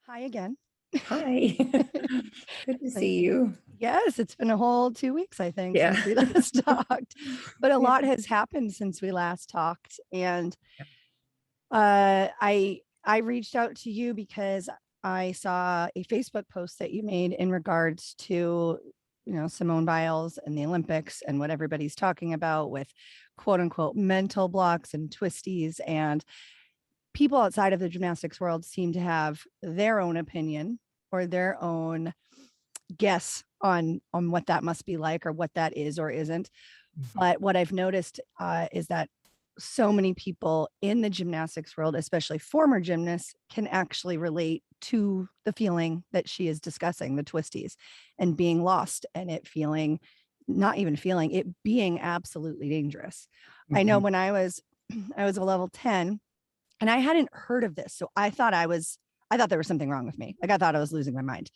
Hi again. Hi. Good to Like, see you. yes, it's been a whole 2 weeks, I think, Yeah. since we last talked, but a Yeah. lot has happened since we last talked. And I reached out to you because I saw a Facebook post that you made in regards to, Simone Biles and the Olympics and what everybody's talking about with quote unquote mental blocks and twisties. And people outside of the gymnastics world seem to have their own opinion or their own guess on what that must be like or what that is or isn't. Mhm. But what I've noticed is that so many people in the gymnastics world, especially former gymnasts, can actually relate to the feeling that she is discussing, the twisties, and being lost and it feeling, not even feeling it being absolutely dangerous. I know Mhm. when I was a level 10 and I hadn't heard of this. So I thought there was something wrong with me. Like I thought I was losing my mind.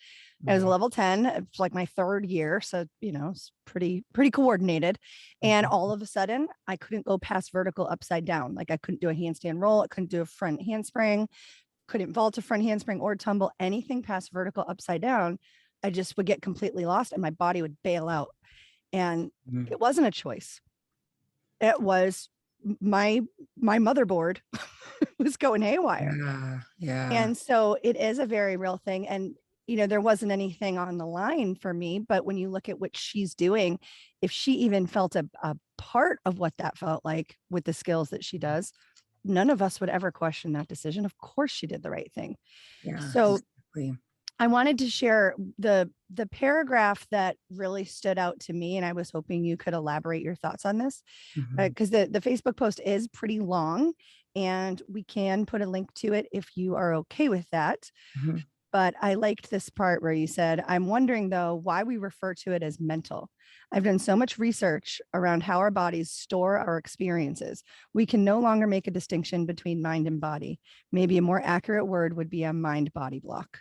I was a Mhm. level 10. It's like my third year. So, it's pretty coordinated. And Mhm. all of a sudden I couldn't go past vertical upside down. Like I couldn't do a handstand roll. I couldn't do a front handspring, couldn't vault a front handspring or tumble anything past vertical upside down. I just would get completely lost and my body would bail out. And Mhm. it wasn't a choice. It was my motherboard was going haywire. Yeah. Yeah. And so it is a very real thing. And, there wasn't anything on the line for me. But when you look at what she's doing, if she even felt a part of what that felt like with the skills that she does, none of us would ever question that decision. Of course, she did the right thing. Yeah. So Exactly. I wanted to share the paragraph that really stood out to me, and I was hoping you could elaborate your thoughts on this Mhm. because the Facebook post is pretty long, and we can put a link to it if you are okay with that. Mhm. But I liked this part where you said, "I'm wondering though why we refer to it as mental. I've done so much research around how our bodies store our experiences. We can no longer make a distinction between mind and body. Maybe a more accurate word would be a mind body block."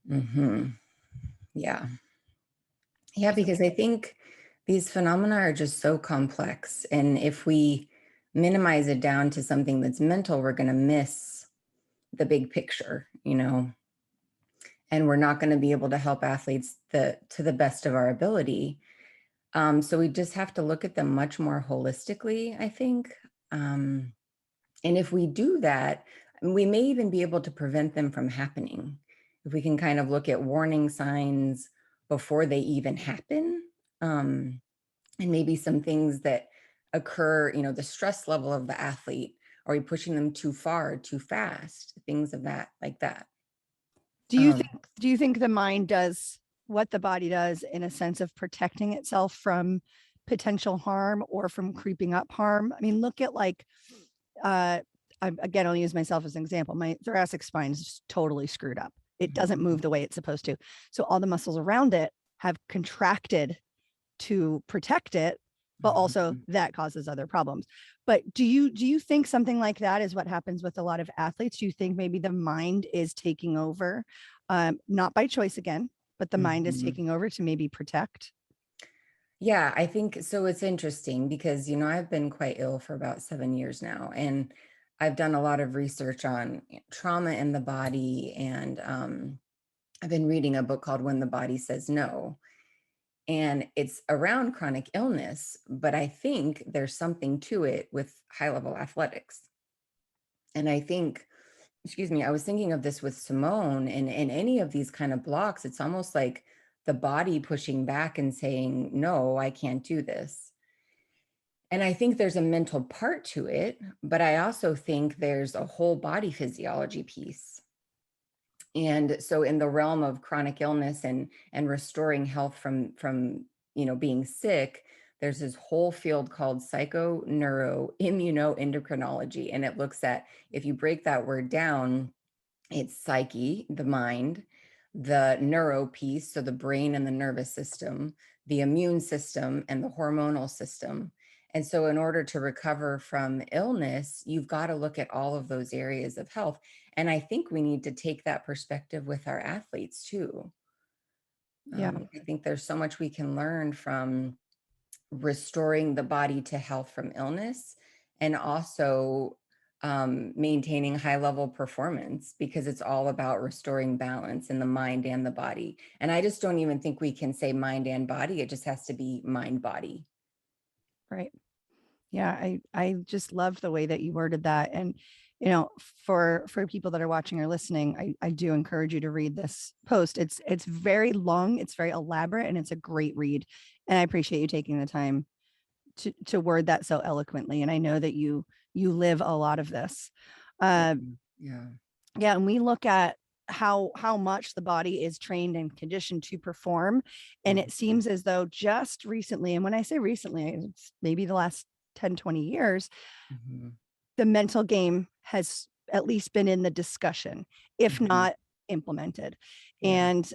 Mhm. Yeah. Yeah, So because I think these phenomena are just so complex. And if we minimize it down to something that's mental, we're going to miss the big picture, and we're not going to be able to help athletes to the best of our ability. So we just have to look at them much more holistically, I think. Um, and if we do that, we may even be able to prevent them from happening. If we can kind of look at warning signs before they even happen, um, and maybe some things that occur, the stress level of the athlete. Are we pushing them too far, too fast? Things of that, like that. Um, do you think the mind does what the body does in a sense of protecting itself from potential harm or from creeping up harm? I mean, look at like uh again, I'll use myself as an example. My thoracic spine is totally screwed up. It doesn't move the way it's supposed to. So all the muscles around it have contracted to protect it, but also mhm. that causes other problems. But do you think something like that is what happens with a lot of athletes? Do you think maybe the mind is taking over, not by choice again, but the mind is Mhm. taking over to maybe protect? Yeah, I think so. It's interesting because I've been quite ill for about 7 years now, and I've done a lot of research on trauma in the body. And I've been reading a book called When the Body Says No. And it's around chronic illness, but I think there's something to it with high level athletics. And I think, excuse me, I was thinking of this with Simone and any of these kind of blocks. It's almost like the body pushing back and saying, no, I can't do this. And I think there's a mental part to it, but I also think there's a whole body physiology piece. And so in the realm of chronic illness and restoring health from being sick, there's this whole field called psychoneuroimmunoendocrinology, and it looks at, if you break that word down, it's psyche, the mind, the neuro piece, so the brain and the nervous system, the immune system, and the hormonal system. And so, in order to recover from illness, you've got to look at all of those areas of health. And I think we need to take that perspective with our athletes too. Yeah. I think there's so much we can learn from restoring the body to health from illness, and also maintaining high level performance, because it's all about restoring balance in the mind and the body. And I just don't even think we can say mind and body. It just has to be mind body. Right. Yeah, I just loved the way that you worded that. And for people that are watching or listening, I do encourage you to read this post. It's very long, it's very elaborate, and it's a great read. And I appreciate you taking the time to word that so eloquently. And I know that you live a lot of this. Uh, Yeah. yeah, and we look at how much the body is trained and conditioned to perform, and it Mhm. seems as though just recently, and when I say recently, it's maybe the last 10-20 years, Mhm. the mental game has at least been in the discussion, if Mhm. not implemented. Yeah. And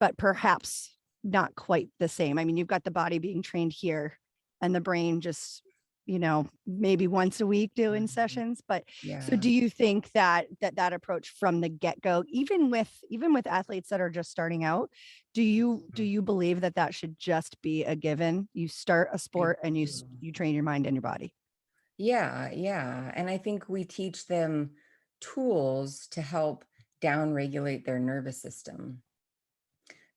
but perhaps not quite the same. I mean, you've got the body being trained here and the brain just, maybe once a week doing Mhm. sessions. But so Yeah. do you think that approach from the get-go, even with athletes that are just starting out, do you believe that should just be a given? You start a I sport and do. you train your mind and your body. Yeah, yeah. And I think we teach them tools to help down regulate their nervous system.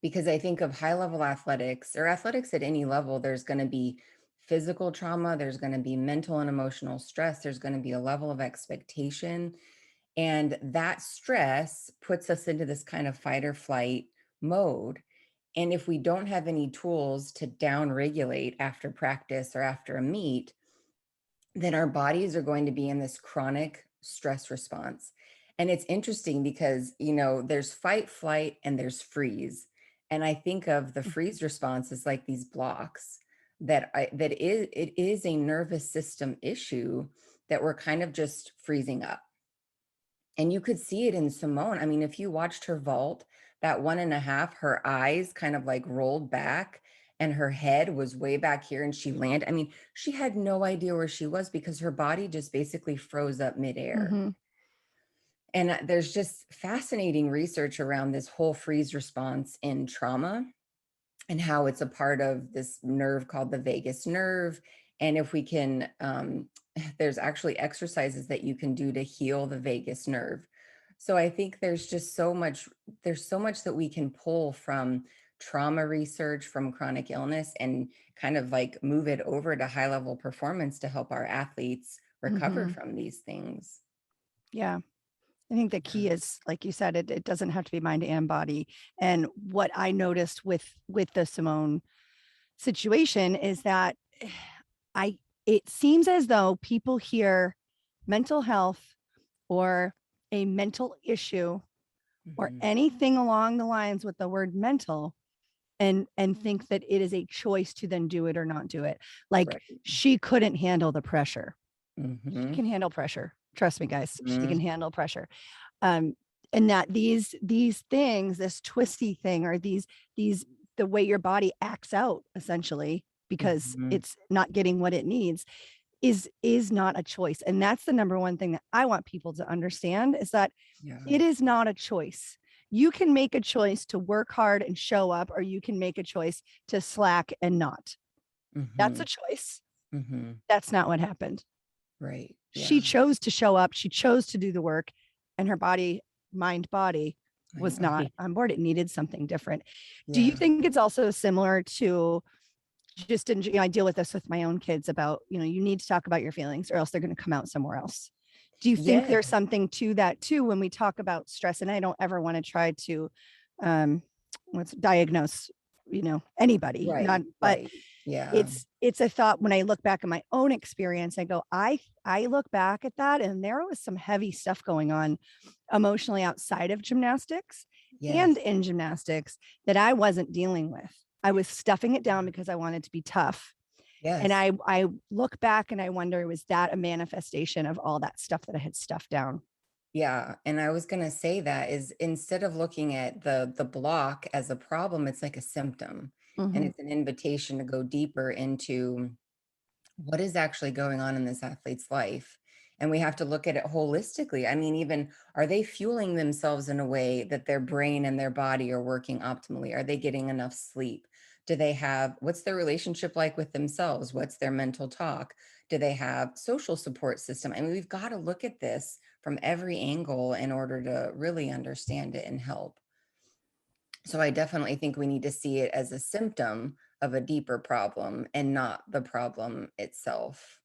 Because I think of high level athletics, or athletics at any level, there's going to be physical trauma, there's going to be mental and emotional stress, there's going to be a level of expectation. And that stress puts us into this kind of fight or flight mode. And if we don't have any tools to down regulate after practice or after a meet, then our bodies are going to be in this chronic stress response. And it's interesting because, there's fight, flight, and there's freeze. And I think of the freeze response as like these blocks it is a nervous system issue that we're kind of just freezing up. And you could see it in Simone. I mean, if you watched her vault, that 1.5, her eyes kind of like rolled back and her head was way back here and she landed. I mean, she had no idea where she was because her body just basically froze up midair. Mm-hmm. And there's just fascinating research around this whole freeze response in trauma and how it's a part of this nerve called the vagus nerve. And if we can, there's actually exercises that you can do to heal the vagus nerve. So I think there's so much that we can pull from trauma research, from chronic illness, and kind of like move it over to high level performance to help our athletes recover Mm-hmm. from these things. Yeah. I think the Yeah. key is, like you said, it doesn't have to be mind and body. And what I noticed with the Simone situation is that I it seems as though people hear mental health or a mental issue or Mhm. anything along the lines with the word mental and think that it is a choice to then do it or not do it. Like Right. she couldn't handle the pressure. She Hmm. can handle pressure. Trust me, guys. She Hmm. can handle pressure. um and that these things, this twisty thing, or these the way your body acts out essentially because Hmm. it's not getting what it needs is not a choice. And that's the number one thing that I want people to understand, is that Yeah. it is not a choice. You can make a choice to work hard and show up, or you can make a choice to slack and not. That's Hmm. a choice. Hmm. That's not what happened. Right. She Yeah. chose to show up, she chose to do the work, and her body Mind was not body. on board. It needed something different. Do you Yeah. think it's also similar to just in, I deal with this with my own kids about, you need to talk about your feelings or else they're going to come out somewhere else. Do you think Yeah. there's something to that too when we talk about stress? And I don't ever want to try to um let's diagnose, anybody, not, Right. but Right. Yeah. it's a thought. When I look back at my own experience, I go, I look back at that and there was some heavy stuff going on emotionally outside of gymnastics Yes. and in gymnastics that I wasn't dealing with. I was stuffing it down because I wanted to be tough. And Yes. I look back and I wonder, was that a manifestation of all that stuff that I had stuffed down? Yeah. And I was gonna say that is, instead of looking at the block as a problem, it's like a symptom. And Mm-hmm. it's an invitation to go deeper into what is actually going on in this athlete's life. And we have to look at it holistically. I mean, even, are they fueling themselves in a way that their brain and their body are working optimally? Are they getting enough sleep? Do they have, what's their relationship like with themselves? What's their mental talk? Do they have social support system? I mean, we've got to look at this from every angle in order to really understand it and help. So I definitely think we need to see it as a symptom of a deeper problem and not the problem itself.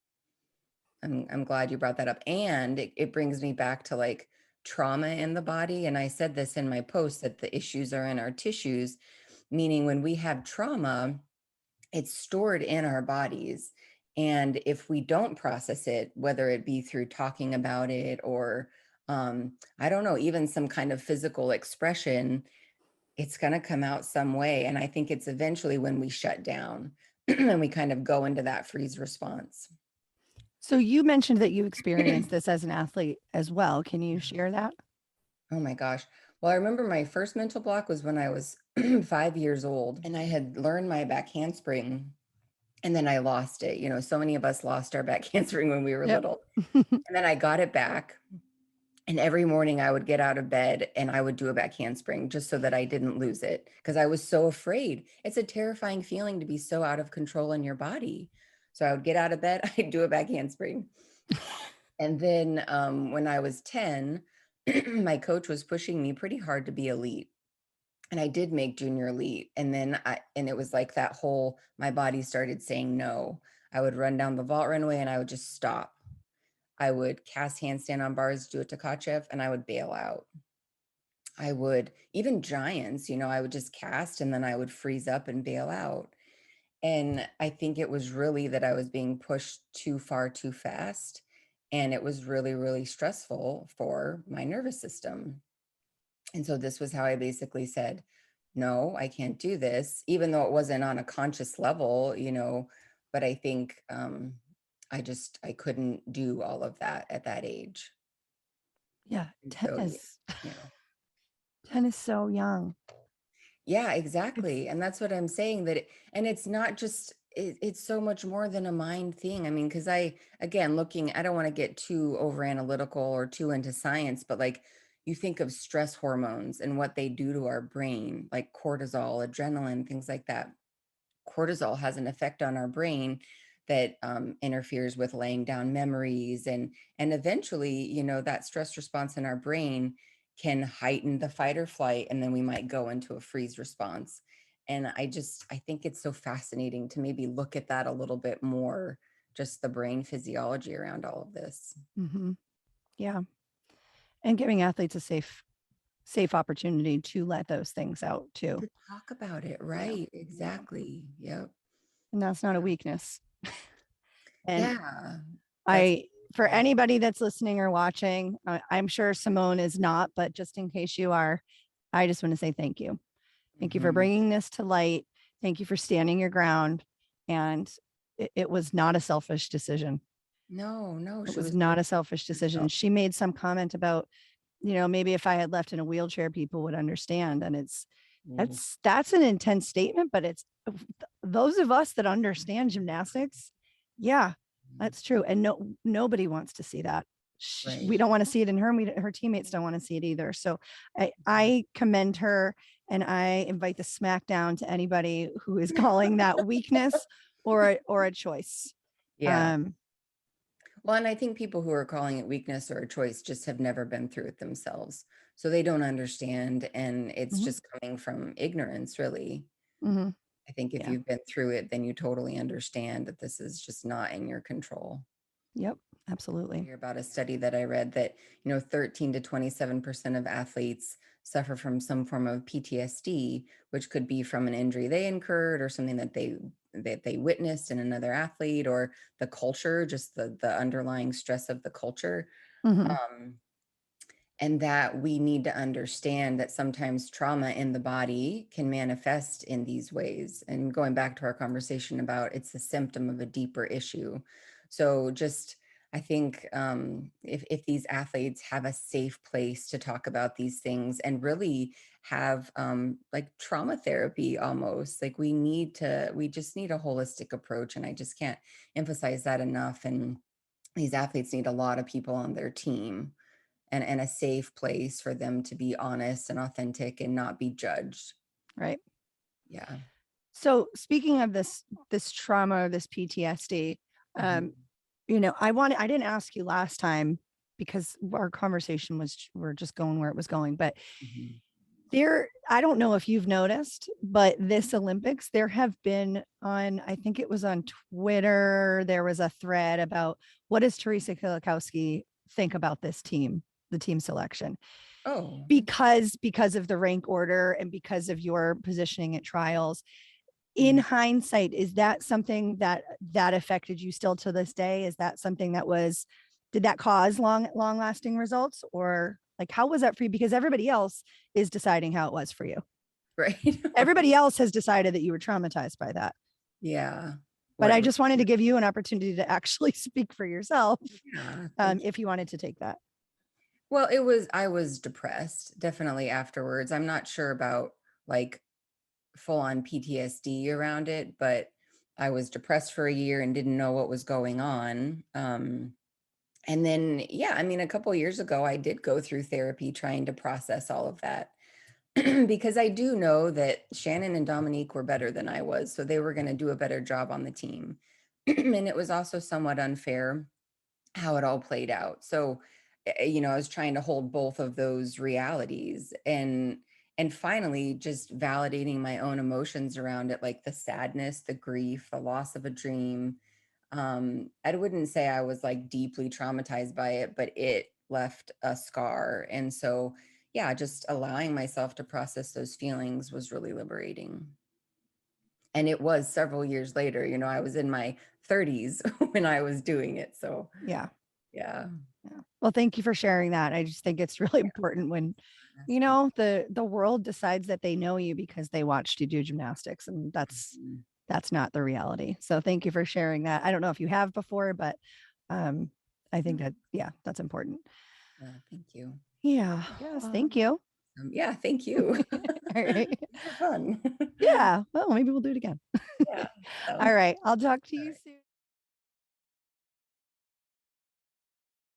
I'm glad you brought that up. And it brings me back to like trauma in the body. And I said this in my post that the issues are in our tissues, meaning when we have trauma, it's stored in our bodies. And if we don't process it, whether it be through talking about it or I don't know, even some kind of physical expression, it's going to come out some way. And I think it's eventually when we shut down and we kind of go into that freeze response. So you mentioned that you experienced this as an athlete as well. Can you share that? Oh my gosh. Well, I remember my first mental block was when I was 5 years old and I had learned my back handspring and then I lost it. You know, so many of us lost our back handspring when we were Yep. little. And then I got it back. And every morning I would get out of bed and I would do a back handspring just so that I didn't lose it because I was so afraid. It's a terrifying feeling to be so out of control in your body. So I would get out of bed, I'd do a back handspring. And then when I was 10, my coach was pushing me pretty hard to be elite. And I did make junior elite. And then and it was like that whole, my body started saying no. I would run down the vault runway and I would just stop. I would cast handstand on bars, do it to Tkachev, and I would bail out. I would, even giants, you know, I would just cast and then I would freeze up and bail out. And I think it was really that I was being pushed too far too fast. And it was really, really stressful for my nervous system. And so this was how I basically said, no, I can't do this, even though it wasn't on a conscious level, you know, but I think I couldn't do all of that at that age. Yeah. And 10 so, is yeah. 10 is so young. Yeah, It's exactly. And that's what I'm saying that and it's not just it's so much more than a mind thing. I mean, because again, I don't want to get too over analytical or too into science, but like you think of stress hormones and what they do to our brain, like cortisol, adrenaline, things like that. Cortisol has an effect on our brain that interferes with laying down memories and eventually, you know, that stress response in our brain can heighten the fight or flight and then we might go into a freeze response. And I think it's so fascinating to maybe look at that a little bit more, just the brain physiology around all of this. mhm. Yeah. And giving athletes a safe opportunity to let those things out too. To talk about it, Yeah. right? Yeah. Exactly. Yep. And that's not a weakness. And Yeah. That's I, for anybody that's listening or watching, I'm sure Simone is not, but just in case you are, I just want to say thank you. Thank you for mhm. bringing this to light. Thank you for standing your ground. And it was not a selfish decision. No, no, It she was was not doing a selfish it decision. herself. She made some comment about, maybe if I had left in a wheelchair, people would understand. And Mm, that's an intense statement, but it's those of us that understand gymnastics. Yeah, that's true. And nobody wants to see that. We right. don't want to see it in her. Her teammates don't want to see it either. So I commend her and I invite the smackdown to anybody who is calling that weakness or a choice. Yeah. Um, Well, and I think people who are calling it weakness or a choice just have never been through it themselves. So they don't understand. And it's mhm, just coming from ignorance, really. mhm, I think if yeah. you've been through it, then you totally understand that this is just not in your control. Yep. I Absolutely. hear about a study that I read that, 13 to 27% of athletes suffer from some form of PTSD, which could be from an injury they incurred or something that they witnessed in another athlete or the culture, just the underlying stress of the culture. Mhm, Um, and that we need to understand that sometimes trauma in the body can manifest in these ways. And going back to our conversation about it's a symptom of a deeper issue. So just I think if these athletes have a safe place to talk about these things and really have like trauma therapy almost, like we just need a holistic approach. And I just can't emphasize that enough. And these athletes need a lot of people on their team and a safe place for them to be honest and authentic and not be judged. right. Yeah. So speaking of this trauma or this PTSD, um, Mhm. I didn't ask you last time because our conversation was, we're just going where it was going, but Mhm. I don't know if you've noticed, but this Olympics, there have been on, I think it was on Twitter, there was a thread about what does Theresa Kulikowski think about this team, the team selection, Oh, because of the rank order and because of your positioning at trials. In mm. hindsight, is that something that affected you still to this day? Is that something that was, did that cause long lasting results, or like how was that for you? Because everybody else is deciding how it was for you. Right. Right. Everybody else has decided that you were traumatized by that. Yeah. But What? I just wanted to give you an opportunity to actually speak for yourself, Yeah. Thank you. if you wanted to take that. Well, I was depressed definitely afterwards. I'm not sure about like full on PTSD around it, but I was depressed for a year and didn't know what was going on. And then, yeah, I mean, a couple years ago, I did go through therapy trying to process all of that because I do know that Shannon and Dominique were better than I was. So they were going to do a better job on the team. And it was also somewhat unfair how it all played out. So, I was trying to hold both of those realities and finally just validating my own emotions around it, like the sadness, the grief, the loss of a dream. I wouldn't say I was like deeply traumatized by it, but it left a scar. And so, yeah, just allowing myself to process those feelings was really liberating. And it was several years later, I was in my 30s when I was doing it. So, Yeah. yeah. Yeah. Well, thank you for sharing that. I just think it's really Yeah, important when, that's good. the world decides that they know you because they watched you do gymnastics, and Mhm. that's not the reality. So thank you for sharing that. I don't know if you have before, but um I think that, yeah, that's important. Yeah, thank you. Yeah. Yes, thank you. Yeah, thank you. All right. These were fun. Yeah. Well, maybe we'll do it again. Yeah, sounds All right. I'll talk to all you right. soon.